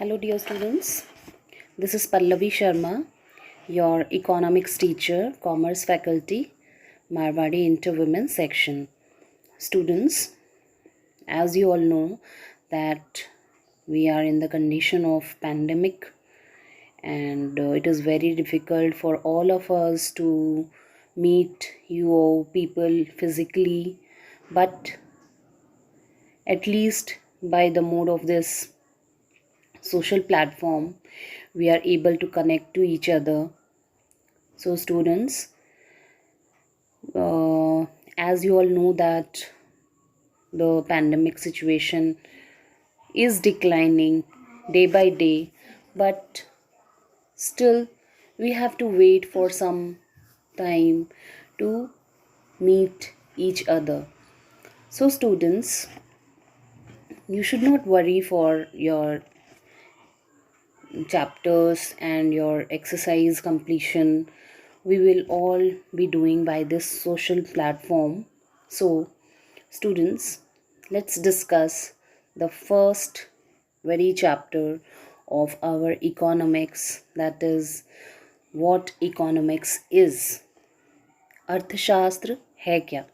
Hello, dear students. This is Pallavi Sharma, your economics teacher, commerce faculty, Marwadi Inter-Women section. Students, as you all know that we are in the condition of pandemic and it is very difficult for all of us to meet you people physically, but at least by the mode of this social platform we are able to connect to each other. So students, as you all know that the pandemic situation is declining day by day, but still we have to wait for some time to meet each other. So students, you should not worry for your chapters and your exercise completion. We will all be doing by this social platform. So students, let's discuss the first very chapter of our economics, that is what economics is. अर्थशास्त्र है क्या?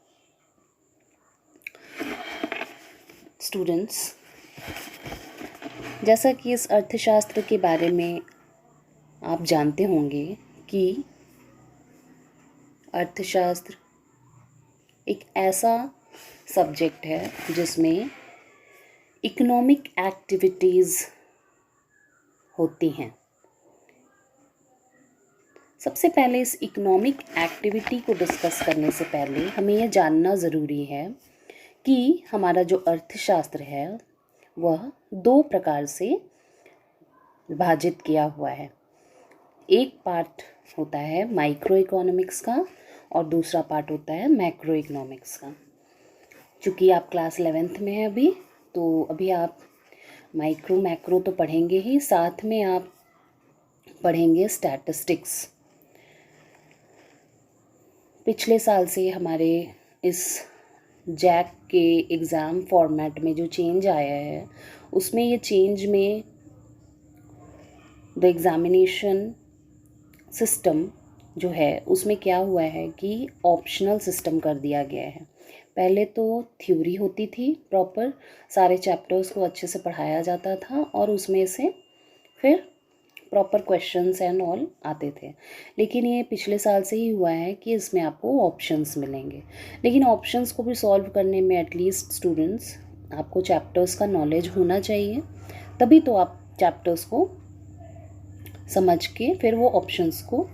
Students, जैसा कि इस अर्थशास्त्र के बारे में आप जानते होंगे कि अर्थशास्त्र एक ऐसा सब्जेक्ट है जिसमें इकोनॉमिक एक्टिविटीज़ होती हैं। सबसे पहले इस इकोनॉमिक एक्टिविटी को डिस्कस करने से पहले हमें यह जानना ज़रूरी है कि हमारा जो अर्थशास्त्र है वह दो प्रकार से विभाजित किया हुआ है। एक पार्ट होता है माइक्रो इकोनॉमिक्स का और दूसरा पार्ट होता है मैक्रो इकोनॉमिक्स का। चूँकि आप क्लास 11th में हैं अभी, तो अभी आप माइक्रो मैक्रो तो पढ़ेंगे ही, साथ में आप पढ़ेंगे स्टैटिस्टिक्स। पिछले साल से हमारे इस जैक के एग्ज़ाम फॉर्मेट में जो चेंज आया है, उसमें ये चेंज में द एग्ज़ामिनेशन सिस्टम जो है उसमें क्या हुआ है कि ऑप्शनल सिस्टम कर दिया गया है। पहले तो थ्योरी होती थी, प्रॉपर सारे चैप्टर्स को अच्छे से पढ़ाया जाता था और उसमें से फिर प्रॉपर क्वेश्चंस एंड ऑल आते थे। लेकिन ये पिछले साल से ही हुआ है कि इसमें आपको ऑप्शंस मिलेंगे। लेकिन ऑप्शंस को भी सॉल्व करने में एटलीस्ट स्टूडेंट्स आपको चैप्टर्स का नॉलेज होना चाहिए, तभी तो आप चैप्टर्स को समझ के फिर वो ऑप्शंस को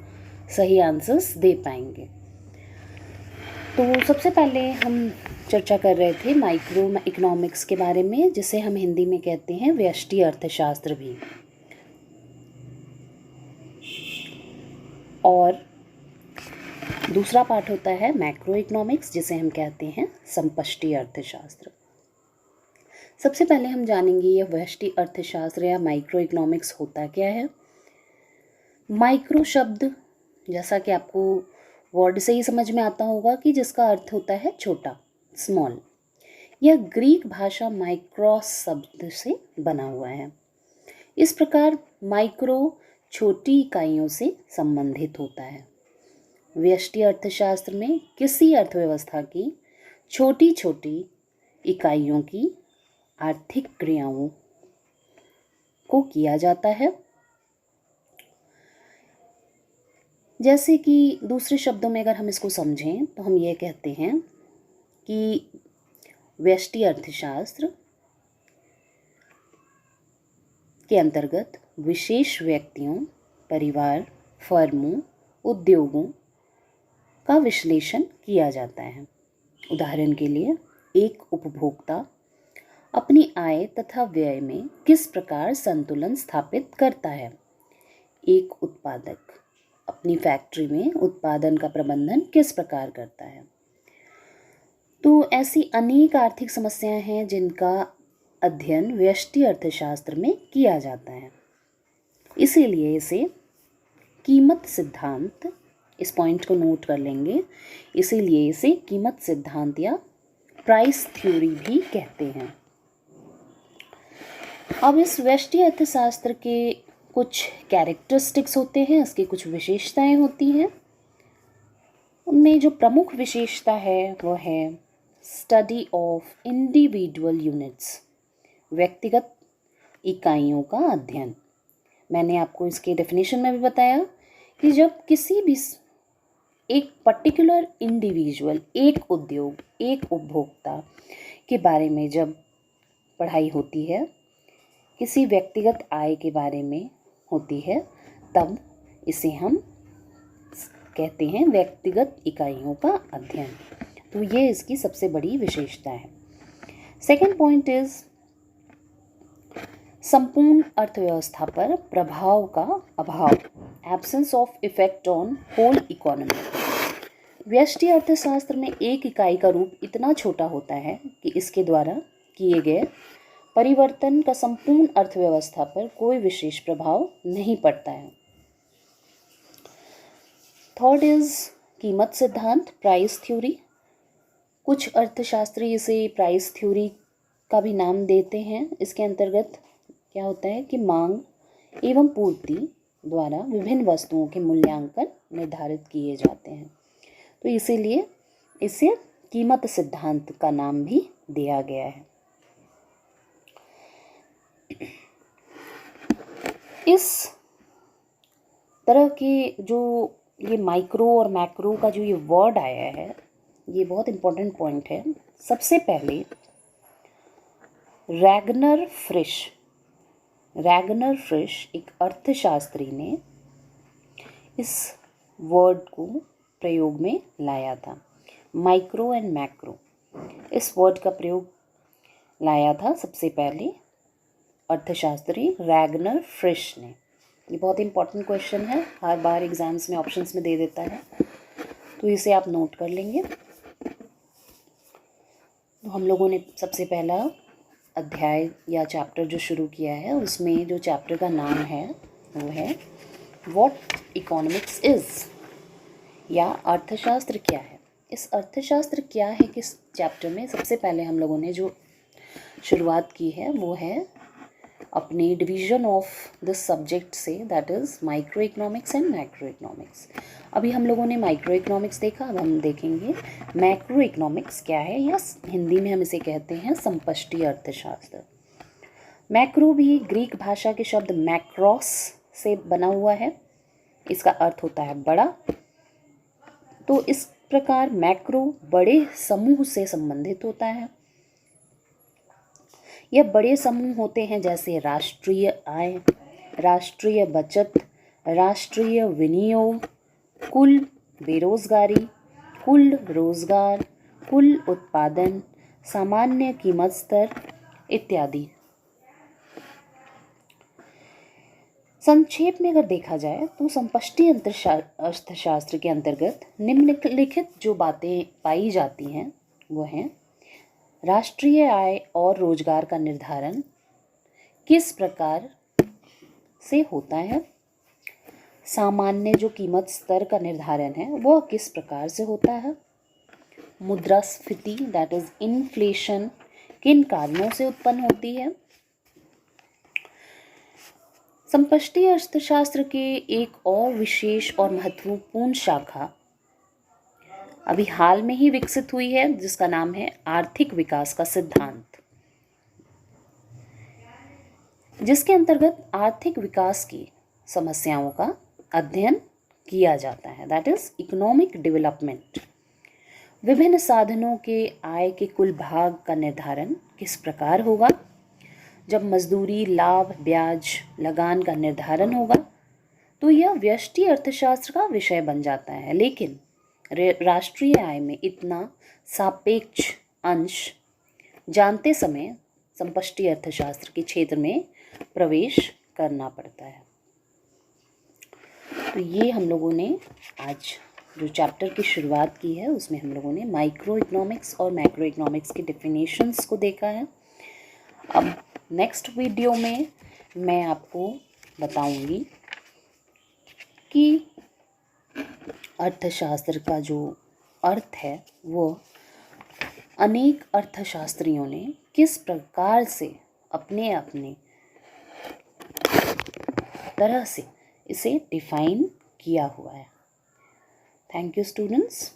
सही आंसर्स दे पाएंगे। तो सबसे पहले हम चर्चा कर रहे थे माइक्रो इकोनॉमिक्स के बारे में, जिसे हम हिंदी में कहते हैं व्यष्टि अर्थशास्त्र भी। और दूसरा पार्ट होता है मैक्रो इकोनॉमिक्स, जिसे हम कहते हैं समष्टि अर्थशास्त्र। सबसे पहले हम जानेंगे यह व्यष्टि अर्थशास्त्र या माइक्रो इकोनॉमिक्स होता क्या है। माइक्रो शब्द जैसा कि आपको वर्ड से ही समझ में आता होगा कि जिसका अर्थ होता है छोटा, स्मॉल। यह ग्रीक भाषा माइक्रोस शब्द से बना हुआ है। इस प्रकार माइक्रो छोटी इकाइयों से संबंधित होता है। व्यष्टि अर्थशास्त्र में किसी अर्थव्यवस्था की छोटी छोटी इकाइयों की आर्थिक क्रियाओं को किया जाता है। जैसे कि दूसरे शब्दों में अगर हम इसको समझें तो हम ये कहते हैं कि व्यष्टि अर्थशास्त्र के अंतर्गत विशेष व्यक्तियों, परिवार, फर्मों, उद्योगों का विश्लेषण किया जाता है। उदाहरण के लिए, एक उपभोक्ता अपनी आय तथा व्यय में किस प्रकार संतुलन स्थापित करता है। एक उत्पादक अपनी फैक्ट्री में उत्पादन का प्रबंधन किस प्रकार करता है। तो ऐसी अनेक आर्थिक समस्याएं हैं जिनका अध्ययन व्यष्टि अर्थशास्त्र में किया जाता है। इसीलिए इसे कीमत सिद्धांत, इस पॉइंट को नोट कर लेंगे, इसीलिए इसे कीमत सिद्धांत या प्राइस थ्योरी भी कहते हैं। अब इस व्यष्टि अर्थशास्त्र के कुछ कैरेक्टरिस्टिक्स होते हैं, इसकी कुछ विशेषताएं होती हैं। उनमें जो प्रमुख विशेषता है वो है स्टडी ऑफ इंडिविजुअल यूनिट्स, व्यक्तिगत इकाइयों का अध्ययन। मैंने आपको इसके डेफिनेशन में भी बताया कि जब किसी भी एक पर्टिकुलर इंडिविजुअल, एक उद्योग, एक उपभोक्ता के बारे में जब पढ़ाई होती है, किसी व्यक्तिगत आय के बारे में होती है, तब इसे हम कहते हैं व्यक्तिगत इकाइयों का अध्ययन। तो ये इसकी सबसे बड़ी विशेषता है। सेकेंड पॉइंट इज संपूर्ण अर्थव्यवस्था पर प्रभाव का अभाव, absence of effect on whole economy. व्यष्टि अर्थशास्त्र में एक इकाई का रूप इतना छोटा होता है कि इसके द्वारा किए गए परिवर्तन का संपूर्ण अर्थव्यवस्था पर कोई विशेष प्रभाव नहीं पड़ता है। थर्ड इज कीमत सिद्धांत, प्राइस थ्योरी। कुछ अर्थशास्त्री इसे प्राइस थ्योरी का भी नाम देते हैं। इसके अंतर्गत क्या होता है कि मांग एवं पूर्ति द्वारा विभिन्न वस्तुओं के मूल्यांकन निर्धारित किए जाते हैं, तो इसीलिए इसे कीमत सिद्धांत का नाम भी दिया गया है। इस तरह के जो ये माइक्रो और मैक्रो का जो ये वर्ड आया है, ये बहुत इम्पोर्टेंट पॉइंट है। सबसे पहले रैगनर फ्रिश एक अर्थशास्त्री ने इस वर्ड को प्रयोग में लाया था। माइक्रो एंड मैक्रो, इस वर्ड का प्रयोग लाया था सबसे पहले अर्थशास्त्री रैगनर फ्रिश ने। ये बहुत इंपॉर्टेंट क्वेश्चन है, हर बार एग्जाम्स में ऑप्शंस में दे देता है, तो इसे आप नोट कर लेंगे। तो हम लोगों ने सबसे पहला अध्याय या चैप्टर जो शुरू किया है, उसमें जो चैप्टर का नाम है वो है व्हाट इकोनॉमिक्स इज़, या अर्थशास्त्र क्या है। इस अर्थशास्त्र क्या है किस चैप्टर में सबसे पहले हम लोगों ने जो शुरुआत की है वो है अपने डिवीजन ऑफ दिस सब्जेक्ट से, that is micro economics and macro economics. अभी हम लोगों ने माइक्रो इकोनॉमिक्स देखा, अब हम देखेंगे मैक्रो इकोनॉमिक्स क्या है, या हिंदी में हम इसे कहते हैं समष्टि अर्थशास्त्र। मैक्रो भी ग्रीक भाषा के शब्द मैक्रोस से बना हुआ है, इसका अर्थ होता है बड़ा। तो इस प्रकार मैक्रो बड़े समूह से संबंधित होता है। यह बड़े समूह होते हैं जैसे राष्ट्रीय आय, राष्ट्रीय बचत, राष्ट्रीय विनियोग, कुल बेरोजगारी, कुल रोजगार, कुल उत्पादन, सामान्य कीमत स्तर इत्यादि। संक्षेप में अगर देखा जाए तो समष्टि अर्थशास्त्र के अंतर्गत निम्नलिखित जो बातें पाई जाती हैं वो हैं राष्ट्रीय आय और रोजगार का निर्धारण किस प्रकार से होता है, सामान्य जो कीमत स्तर का निर्धारण है वह किस प्रकार से होता है, मुद्रास्फीति दैट इज इन्फ्लेशन किन कारणों से उत्पन्न होती है। समष्टि अर्थशास्त्र के एक और विशेष और महत्वपूर्ण शाखा अभी हाल में ही विकसित हुई है जिसका नाम है आर्थिक विकास का सिद्धांत, जिसके अंतर्गत आर्थिक विकास की समस्याओं का अध्ययन किया जाता है, दैट इज इकोनॉमिक डेवलपमेंट। विभिन्न साधनों के आय के कुल भाग का निर्धारण किस प्रकार होगा, जब मजदूरी, लाभ, ब्याज, लगान का निर्धारण होगा तो यह व्यष्टि अर्थशास्त्र का विषय बन जाता है। लेकिन राष्ट्रीय आय में इतना सापेक्ष अंश जानते समय समष्टि अर्थशास्त्र के क्षेत्र में प्रवेश करना पड़ता है। तो ये हम लोगों ने आज जो चैप्टर की शुरुआत की है उसमें हम लोगों ने माइक्रो इकोनॉमिक्स और मैक्रो इकोनॉमिक्स के डेफिनेशंस को देखा है। अब नेक्स्ट वीडियो में मैं आपको बताऊंगी कि अर्थशास्त्र का जो अर्थ है वो अनेक अर्थशास्त्रियों ने किस प्रकार से अपने अपने तरह से इसे डिफाइन किया हुआ है। Thank you students.